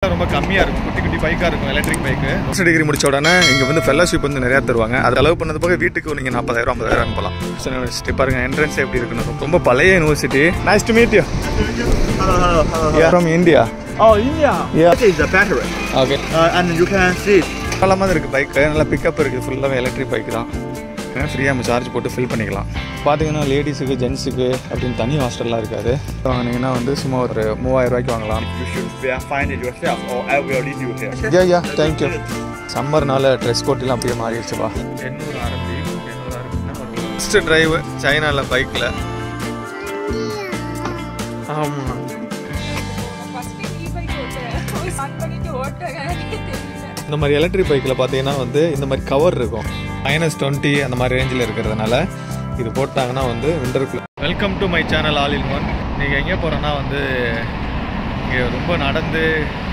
ரொம்ப கம்மியாக இருக்கும். குட்டி குட்டி பைக்காக இருக்கும், எலக்ட்ரிக் பைக்கு. மாஸ்டர் டிகிரி முடிச்ச உடனே இங்கே வந்து ஃபெல்லோஷிப் வந்து நிறையா தருவாங்க. அது அளவு பண்ணது போக வீட்டுக்கு நீங்கள் 40,000 50,000 அனுப்பலாம். யூனிவர்சிட்டி பாருங்கள், என்ட்ரன்ஸ் எப்படி இருக்குன்னு. ரொம்ப பழைய university. Nice to meet you. Hello. Yeah, from India. Oh, India. Yeah. This is the battery. Okay. And you can see it. நல்ல மாதிரி இருக்குது பைக்கு. நல்லா பிக்கப் இருக்குது. ஃபுல்லாகவே எலக்ட்ரிக் பைக் தான். ஃப்ரீயாக நம்ம சார்ஜ் போட்டு ஃபில் பண்ணிக்கலாம். பார்த்தீங்கன்னா லேடிஸுக்கு ஜென்ஸுக்கு அப்படின்னு தனி ஹாஸ்டல்லாம் இருக்காது. வாங்கினீங்கன்னா வந்து சும்மா ஒரு 3000 ரூபாய்க்கு வாங்கலாம். You should find it yourself or I will lead you here. Yeah, thank you. சம்மர்னால ட்ரெஸ் கோட்டெல்லாம் அப்படியே மாறிடுச்சுப்பா. 800 RMB. ஃபஸ்ட்டு டிரைவு சைனாவில் பைக்கில். ஆமாம். இந்த மாதிரி எலக்ட்ரிக் பைக்கில் பார்த்தீங்கன்னா வந்து இந்த மாதிரி கவர் இருக்கும். -20 அந்த மாதிரி ரேஞ்சில் இருக்கிறதுனால இது போட்டாங்கன்னா வந்து விண்டருக்குள்ள. Welcome to my channel all in one. நீங்கள் எங்கே போகிறோன்னா வந்து இங்கே ரொம்ப நடந்து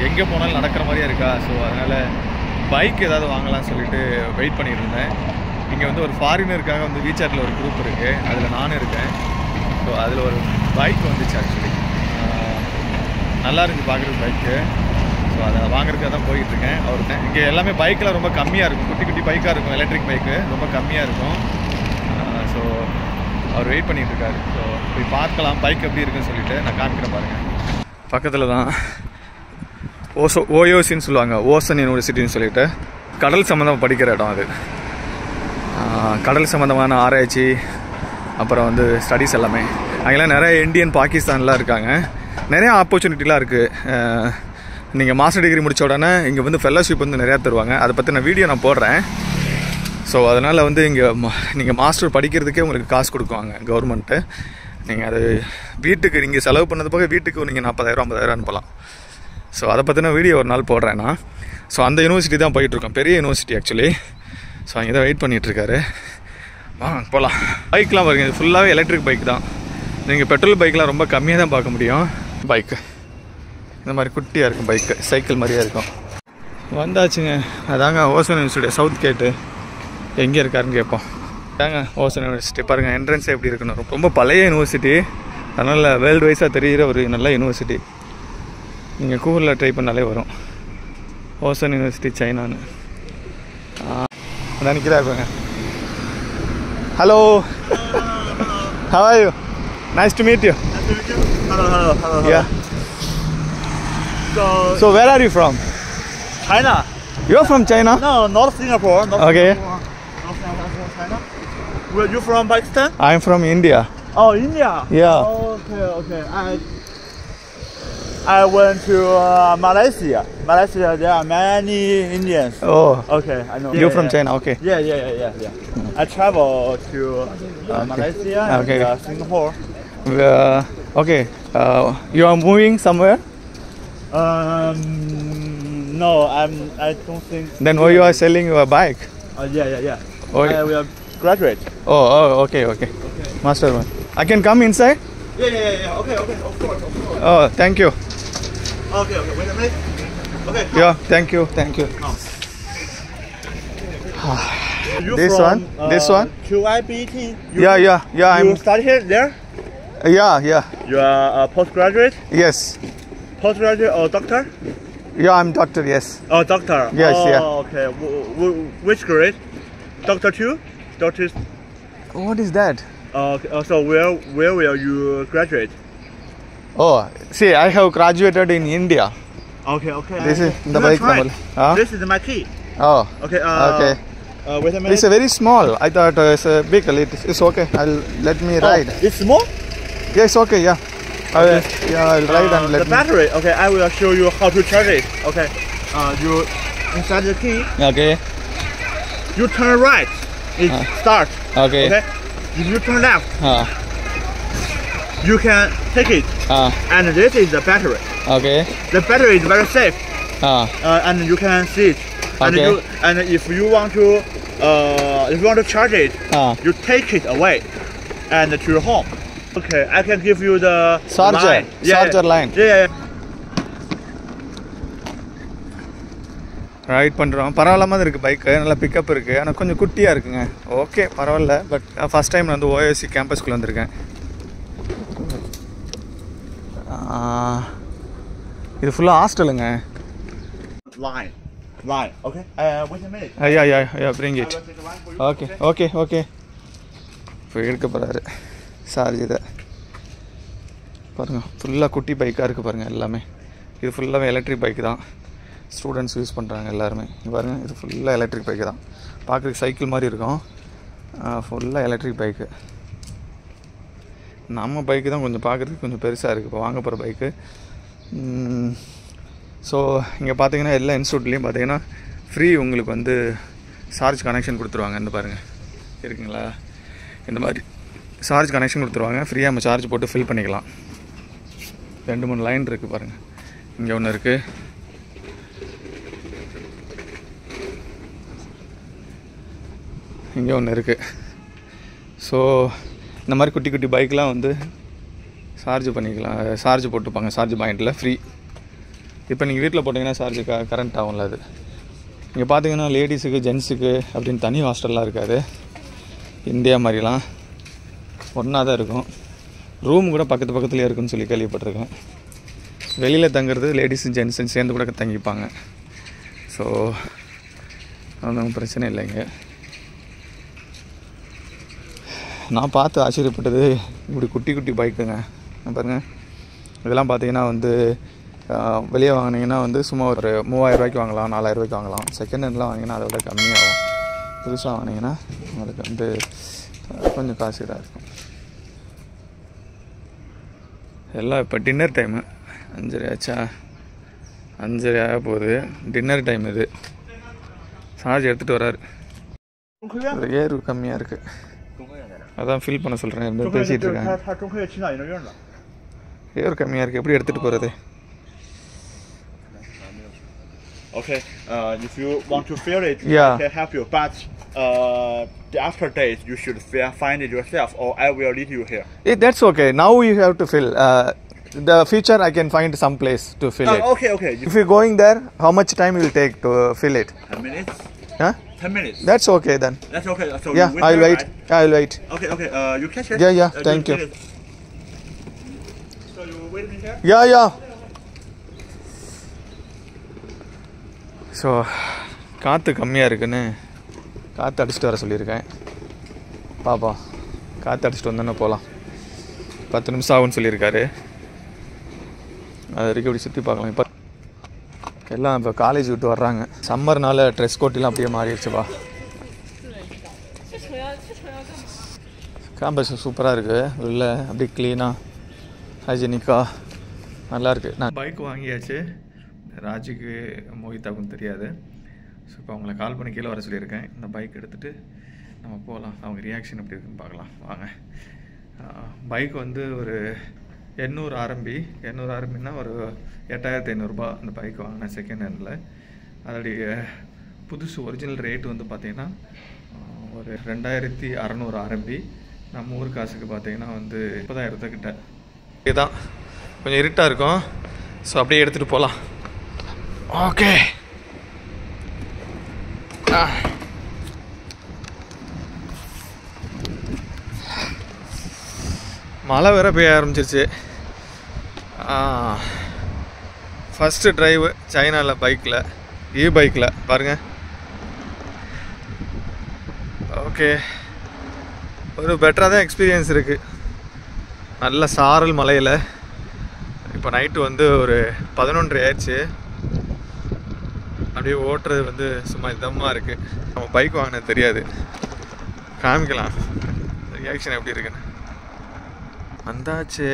எங்கே போனாலும் நடக்கிற மாதிரியே இருக்கா. ஸோ அதனால் பைக் ஏதாவது வாங்கலாம்னு சொல்லிட்டு வெயிட் பண்ணிட்டு இருந்தேன். இங்கே வந்து ஒரு ஃபாரினருக்காக வந்து வீசாட்டில் ஒரு குரூப் இருக்குது, அதில் நானும் இருக்கேன். ஸோ அதில் ஒரு பைக் வந்துச்சு. ஆக்சுவலி நல்லா இருக்குது பார்க்குறது பைக்கு. ஸோ அதை வாங்குறதுக்காக தான் போயிட்டுருக்கேன். அவர்கிட்ட இங்கே எல்லாமே பைக்கில் ரொம்ப கம்மியாக இருக்கும். குட்டி குட்டி பைக்காக இருக்கும், எலக்ட்ரிக் பைக்கு ரொம்ப கம்மியாக இருக்கும். ஸோ அவர் வெயிட் பண்ணிகிட்ருக்காரு. ஸோ போய் பார்க்கலாம் பைக் எப்படி இருக்குன்னு சொல்லிட்டு நான் காமிக்கிறேன் பாருங்கள். பக்கத்தில் தான் ஓயோசின்னு சொல்லுவாங்க, ஓசன் யூனிவர்சிட்டின்னு சொல்லிட்டு. கடல் சம்மந்தமாக படிக்கிற இடம் அது. கடல் சம்மந்தமான ஆராய்ச்சி அப்புறம் வந்து ஸ்டடீஸ் எல்லாமே. அங்கெல்லாம் நிறைய இந்தியன் பாகிஸ்தான்லாம் இருக்காங்க. நிறையா ஆப்பர்ச்சுனிட்டிலாம் இருக்குது. நீங்கள் மாஸ்டர் டிகிரி முடித்த உடனே இங்கே வந்து ஃபெல்லோஷிப் வந்து நிறையா தருவாங்க. அதை பற்றி நான் வீடியோ நான் போடுறேன். ஸோ அதனால் வந்து இங்கே நீங்கள் மாஸ்டர் படிக்கிறதுக்கே உங்களுக்கு காசு கொடுக்குவாங்க கவர்மெண்ட்டு. நீங்கள் அது வீட்டுக்கு நீங்கள் செலவு பண்ணது போக வீட்டுக்கு நீங்கள் 40,000 50,000 அனுப்பலாம். ஸோ அதை பற்றின வீடியோ ஒரு நாள் போடுறேன் நான். ஸோ அந்த யூனிவர்சிட்டி தான் போயிட்டுருக்கோம், பெரிய யூனிவர்சிட்டி ஆக்சுவலி. ஸோ அங்கே தான் வெயிட் பண்ணிகிட்ருக்காரு. போகலாம். பைக்லாம் பாருங்கள், இது ஃபுல்லாகவே எலக்ட்ரிக் பைக் தான். நீங்கள் பெட்ரோல் பைக்லாம் ரொம்ப கம்மியாக தான் பார்க்க முடியும். பைக்கு இந்த மாதிரி குட்டியாக இருக்கும், பைக்கு சைக்கிள் மாதிரியாக இருக்கும். வந்தாச்சுங்க. அதாங்க ஓசன் யூனிவர்சிட்டி சவுத் கேட்டு. எங்கே இருக்காருன்னு கேட்போம். அதாங்க ஓசன் யூனிவர்சிட்டி. பாருங்கள் என்ட்ரன்ஸ் எப்படி இருக்குன்னு. ரொம்ப பழைய யூனிவர்சிட்டி, அதனால் வேர்ல்டு வைஸாக தெரிகிற ஒரு நல்ல யூனிவர்சிட்டி. நீங்கள் கூகுளில் ட்ரை பண்ணாலே வரும், ஓசன் யூனிவர்சிட்டி சைனான்னு. அதான் நிற்கிறா இருப்பாங்க. Hello, how are you? Nice to meet you. Hello. Yeah. So where are you from? China. You're from China? No, not Singapore. Okay. Not China. Where you from? Pakistan? I'm from India. Oh, India. Yeah. Okay. I went to Malaysia. There are many Indians. Oh. Okay, I know. You're from China? Okay. Yeah. I traveled to Malaysia Okay. and Singapore. Okay. You are moving somewhere? No, I don't think. Then why you are selling your bike? Yeah. Oh, I will graduate. Oh, okay. Master one. I can come inside? Yeah. Okay. Of course. Oh, thank you. Okay. Wait a minute. Okay. Yeah, thank you. This one? QIBT. Yeah. You study there? Yeah. You are a postgraduate? Yes. Postgraduate or doctor? Yeah, I'm doctor. Yes. Oh, doctor. Yes, yeah. Okay. Which grade? Doctor 2? Doctor. What is that? Okay. So where will you graduate? Oh, see, I have graduated in India. Okay. This is the bike number. Huh? This is my key. Oh. Okay. Okay. Wait a minute. It's a very small. I thought it's a big. It's okay. Let me ride. It's small? Yeah, it's okay. Yeah. I'll ride and let the battery. Okay, I will show you how to charge it. Okay. You inside the key. Okay. You turn right. It start. Okay. If you turn left, you can take it. And this is the battery. Okay. The battery is very safe. And you can see it. Okay. And if you want to charge it, you take it away and to your home. Okay, I can give you the charger line. Yeah. Right பண்ணுறோம். பரவாயில்லாமல் இருக்குது bike, நல்லா pickup இருக்குது. ஆனால் கொஞ்சம் குட்டியாக இருக்குங்க. Okay பரவாயில்ல. But first time நான் வந்து ஓஎஸ்சி கேம்பஸ்குள்ளே வந்திருக்கேன். இது ஃபுல்லாக ஹாஸ்டலுங்க. line. Okay. Wait a minute. Yeah, bring I it. will take the line for you. Okay. இப்போ எடுக்க போகிறாரு சார்ஜ் இதை பாருங்கள். ஃபுல்லாக குட்டி பைக்காக இருக்குது பாருங்கள். எல்லாமே இது ஃபுல்லாகவே எலக்ட்ரிக் பைக்கு தான். ஸ்டூடெண்ட்ஸ் யூஸ் பண்ணுறாங்க எல்லாருமே. பாருங்கள், இது ஃபுல்லாக எலக்ட்ரிக் பைக்கு தான். பார்க்குறதுக்கு சைக்கிள் மாதிரி இருக்கும். ஃபுல்லாக எலக்ட்ரிக் பைக்கு. நம்ம பைக்கு தான் கொஞ்சம் பார்க்குறதுக்கு கொஞ்சம் பெருசாக இருக்குது இப்போ வாங்க போகிற பைக்கு. ஸோ இங்கே பார்த்தீங்கன்னா எல்லா இன்ஸ்டியூட்லேயும் பார்த்தீங்கன்னா ஃப்ரீ உங்களுக்கு வந்து சார்ஜ் கனெக்ஷன் கொடுத்துருவாங்க. இந்த பாருங்கள் இருக்குங்களா, இந்த மாதிரி சார்ஜ் கனெக்ஷன் கொடுத்துருவாங்க. ஃப்ரீயாக நம்ம சார்ஜ் போட்டு ஃபில் பண்ணிக்கலாம். 2-3 லைன் இருக்குது பாருங்கள். இங்கே ஒன்று இருக்குது, இங்கே ஒன்று இருக்குது. ஸோ இந்த மாதிரி குட்டி குட்டி பைக்கெலாம் வந்து சார்ஜ் பண்ணிக்கலாம். சார்ஜ் போட்டுப்பாங்க சார்ஜ் பாயிண்டில் ஃப்ரீ. இப்போ நீங்கள் வீட்டில் போட்டிங்கன்னா சார்ஜ் கரண்ட் ஆகும்ல. அது இங்கே பார்த்தீங்கன்னா லேடிஸுக்கு ஜென்ஸுக்கு அப்படின்னு தனி ஹாஸ்டல்லாம் இருக்காது. இந்தியா மாதிரிலாம் ஒன்றா தான் இருக்கும். ரூம் கூட பக்கத்துலேயே இருக்குன்னு சொல்லி கேள்விப்பட்டிருக்கேன். வெளியில் தங்குறது லேடிஸும் ஜென்ஸும் சேர்ந்து கூட தங்கிப்பாங்க. ஸோ ஒன்றும் பிரச்சனை இல்லைங்க. நான் பார்த்து ஆச்சரியப்பட்டது இப்படி குட்டி குட்டி பைக்குங்க பாருங்கள். இதெல்லாம் பார்த்தீங்கன்னா வந்து வெளியே வாங்கினீங்கன்னா வந்து சும்மா ஒரு 3000 ரூபாய்க்கு வாங்கலாம், 4000 ரூபாய்க்கு வாங்கலாம். செகண்ட் ஹேண்ட்லாம் வாங்கினீங்கன்னா அதை விட கம்மியாகும். புதுசாக வாங்கினீங்கன்னா உங்களுக்கு வந்து கொஞ்சம் காசு இதாக இருக்கும். எல்லாம் இப்போ டின்னர் டைமு 5:30 ஆச்சா, 5:30 ஆக போகுது. டின்னர் டைம் இது. சார்ஜ் எடுத்துகிட்டு வராரு. ஏர் கம்மியாக இருக்குது, அதான் ஃபில் பண்ண சொல்கிறேன். பேசிகிட்டு இருக்கேன். ஏர் கம்மியாக இருக்குது, எப்படி எடுத்துகிட்டு போகிறது? Okay, if you want to fill it, Yeah. I can help you. But the after days, you should find it yourself, or I will lead you here. That's okay. Now you have to fill. The future I can find some place to fill it. Okay. If you're going there, how much time will take to fill it? 10 minutes. Huh? 10 minutes. That's okay then. That's okay. So Yeah, you I'll there, wait. right? I'll wait. Okay. You catch it? Yeah. Thank you. So you wait me here? Yeah. So காற்று கம்மியாக இருக்குன்னு காற்று அடிச்சுட்டு வர சொல்லியிருக்கேன். பாப்பா காற்று அடிச்சுட்டு வந்தோன்னே போகலாம். 10 நிமிஷம் ஆகும்னு சொல்லியிருக்காரு. அது வரைக்கும் இப்படி சுற்றி பார்க்கலாம். இப்போ எல்லாம் இப்போ காலேஜ் விட்டு வர்றாங்க. சம்மர்னால ட்ரெஸ் கோட்டெலாம் அப்படியே மாறிடுச்சுப்பா. கேம்பஸ் சூப்பராக இருக்குது. உள்ள அப்படியே க்ளீனாக ஹைஜீனிக்காக நல்லாயிருக்கு. நான் பைக் வாங்கியாச்சு. ராஜுக்கு மோஹிதாவுக்கும் தெரியாது. ஸோ இப்போ அவங்கள கால் பண்ணி கீழே வர சொல்லியிருக்கேன். இந்த பைக் எடுத்துகிட்டு நம்ம போகலாம். அவங்க ரியாக்ஷன் எப்படி இருக்குன்னு பார்க்கலாம் வாங்க. பைக் வந்து ஒரு 800 RMB. 800 RMBன்னா ஒரு 8500 ரூபா அந்த பைக் வாங்கினேன் செகண்ட் ஹேண்டில். அதோடைய புதுசு ஒரிஜினல் ரேட்டு வந்து பார்த்திங்கன்னா ஒரு 2600 RMB. நம்ம ஊர் காசுக்கு பார்த்திங்கன்னா வந்து 30,000 கிட்ட. இதுதான் கொஞ்சம் இருட்டாக இருக்கும். ஸோ அப்படியே எடுத்துகிட்டு போகலாம். ஓகே. மழை வேற பெய்ய ஆரம்பிச்சிருச்சு. ஃபஸ்ட்டு ட்ரைவு சைனாவில் பைக்கில், பைக்கில் பாருங்கள். ஓகே, ஒரு பெட்டராக தான் எக்ஸ்பீரியன்ஸ் இருக்குது. நல்ல சாரல் மலையில். இப்போ நைட்டு வந்து ஒரு 11:30 ஆயிடுச்சு. அப்படியே ஓட்டுறது வந்து சும்மா இதமாக இருக்குது. நம்ம பைக் வாங்கினது தெரியாது. காமிக்கலாம் ரியாக்ஷன் எப்படி இருக்குன்னு. வந்தாச்சு,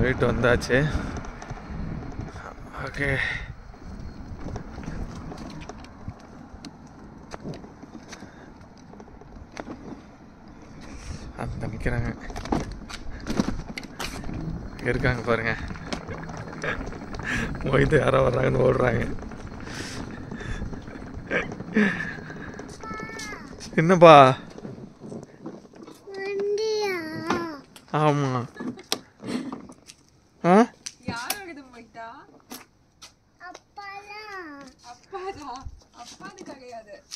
வீட்டு வந்தாச்சு. ஓகே, அந்த நிற்கிறாங்க இருக்காங்க பாருங்க. மொய்து யாரோ வர்றாங்கன்னு ஓடுறாங்க. என்னப்பா? ஆமா.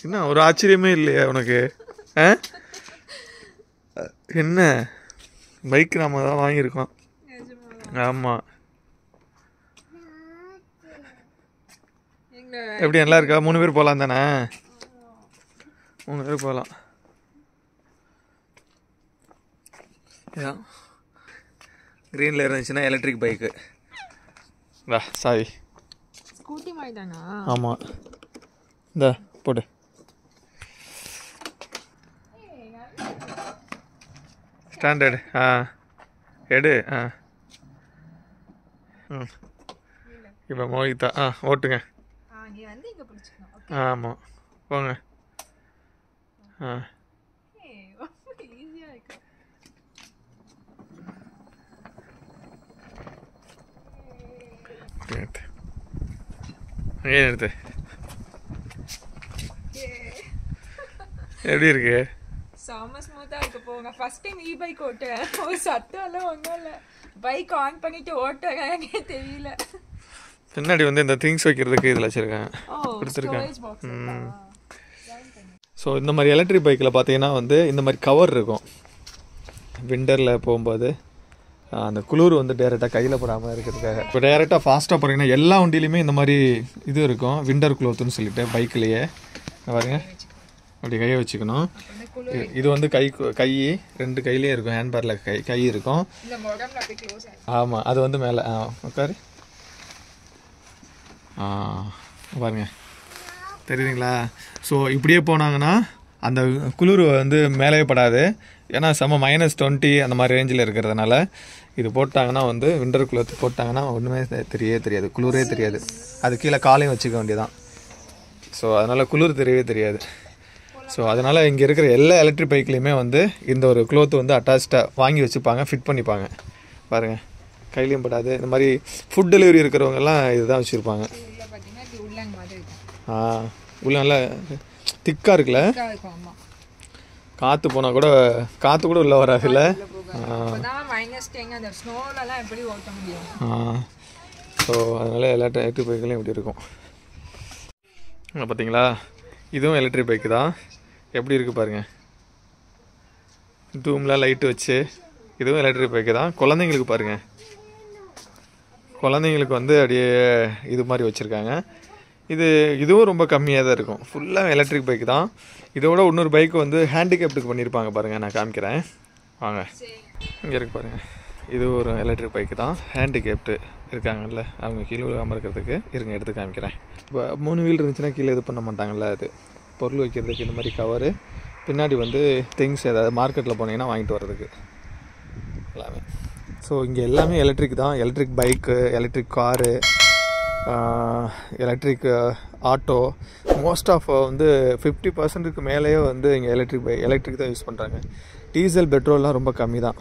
என்ன ஒரு ஆச்சரியமே இல்லையா உனக்கு? என்ன பைக் நாம தான் வாங்கியிருக்கோம். ஆமாம், எப்படி நல்லா இருக்கா? 3 பேர் போகலாம் தானே? 3 பேர் போகலாம். க்ரீனில் இருந்துச்சுன்னா எலக்ட்ரிக் பைக்கு. வா சாவி. ஸ்கூட்டி மாதிரி தானா? ஆமாம். இந்த போட்டு ஸ்டாண்டர்டு. எடு. இப்போ மோகிதா ஓட்டுங்க. ஆமாம் போங்க. அங்கே நிறுத்து. எப்படி இருக்கு? செம ஸ்மூத்தா இருக்கு. போங்க. ஃபர்ஸ்ட் டைம் பைக் ஓட்டுறேன். ஒரு சத்தம் எல்லாம் ஒன்றும் இல்லை. பைக் ஆன் பண்ணிட்டு ஓட்டுறேன் தெரியல. பின்னாடி வந்து இந்த திங்ஸ் வைக்கிறதுக்கு இதில் வச்சுருக்கேன், கொடுத்துருக்கேன். ஸோ இந்த மாதிரி எலக்ட்ரிக் பைக்கில் பார்த்தீங்கன்னா வந்து இந்த மாதிரி கவர் இருக்கும். விண்டரில் போகும்போது அந்த குளிர் வந்து டேரெக்டாக கையில் போடாமல் இருக்கிறதுக்காக. இப்போ டேரெக்டாக ஃபாஸ்ட்டாக போகிறீங்கன்னா எல்லா வண்டியிலையுமே இந்த மாதிரி இது இருக்கும், விண்டர் க்ளோத்துன்னு சொல்லிட்டு. பைக்லேயே பாருங்க, அப்படி கையை வச்சுக்கணும். இது வந்து கை 2 கையிலேயே இருக்கும். ஹேண்ட்பேரில் கை இருக்கும். ஆமாம், அது வந்து மேலே உட்காரு. பாருங்க, தெரியுதுங்களா? ஸோ இப்படியே போனாங்கன்னா அந்த குளிர் வந்து மேலே படாது. ஏன்னா செம்ம -20 அந்த மாதிரி ரேஞ்சில் இருக்கிறதுனால இது போட்டாங்கன்னா வந்து விண்டர் க்ளோத் போட்டாங்கன்னா ஒன்றுமே தெரியாது, குளிரே தெரியாது. அது கீழே காலையும் வச்சுக்க வேண்டியதான். ஸோ அதனால் குளிர் தெரியவே தெரியாது. ஸோ அதனால் இங்கே இருக்கிற எல்லா எலக்ட்ரிக் பைக்லேயுமே வந்து இந்த ஒரு க்ளோத் வந்து அட்டாச்சாக வாங்கி வச்சுப்பாங்க, ஃபிட் பண்ணிப்பாங்க. பாருங்கள், கையிலையும் படாது. இந்த மாதிரி ஃபுட் டெலிவரி இருக்கிறவங்கெல்லாம் இதுதான் வச்சுருப்பாங்க. உள்ள நல்லா திக்காக இருக்குல்ல, காற்று போனால் கூட காற்று கூட உள்ளே வராதுல்ல. ஸோ அதனால் எல்லா எலக்ட்ரிக் பைக்குலையும் இப்படி இருக்கும். பார்த்தீங்களா, இதுவும் எலக்ட்ரிக் பைக்கு தான். எப்படி இருக்குது பாருங்கள், தூம்லாம் லைட்டு வச்சு. இதுவும் எலக்ட்ரிக் பைக்கு தான். குழந்தைங்களுக்கு பாருங்கள், குழந்தைங்களுக்கு வந்து அப்படியே இது மாதிரி வச்சுருக்காங்க. இதுவும் ரொம்ப கம்மியாக தான் இருக்கும். ஃபுல்லாக எலக்ட்ரிக் பைக் தான். இதோட இன்னொரு பைக்கு வந்து ஹேண்டிகேப்டுக்கு பண்ணியிருப்பாங்க பாருங்கள், நான் காமிக்கிறேன் வாங்க. இங்கே இருக்கு பாருங்கள், இது ஒரு எலக்ட்ரிக் பைக்கு தான். ஹேண்டிகேப்டு இருக்காங்கல்ல, அவங்க கீழே விழாமல் இருக்கிறதுக்கு இருங்க எடுத்து காமிக்கிறேன். இப்போ 3 வீல் இருந்துச்சுன்னா கீழே இது பண்ண மாட்டாங்கல்ல, அது பொருள் வைக்கிறதுக்கு இந்த மாதிரி கவரு. பின்னாடி வந்து திங்ஸ் ஏதாவது மார்க்கெட்டில் போனீங்கன்னா வாங்கிட்டு வர்றதுக்கு எல்லாமே. ஸோ இங்கே எல்லாமே எலக்ட்ரிக் தான். Electric bike, electric car, electric auto. Most of வந்து 50%க்கு மேலேயே வந்து இங்கே எலக்ட்ரிக் தான் யூஸ் பண்ணுறாங்க. டீசல் பெட்ரோல்லாம் ரொம்ப கம்மி தான்.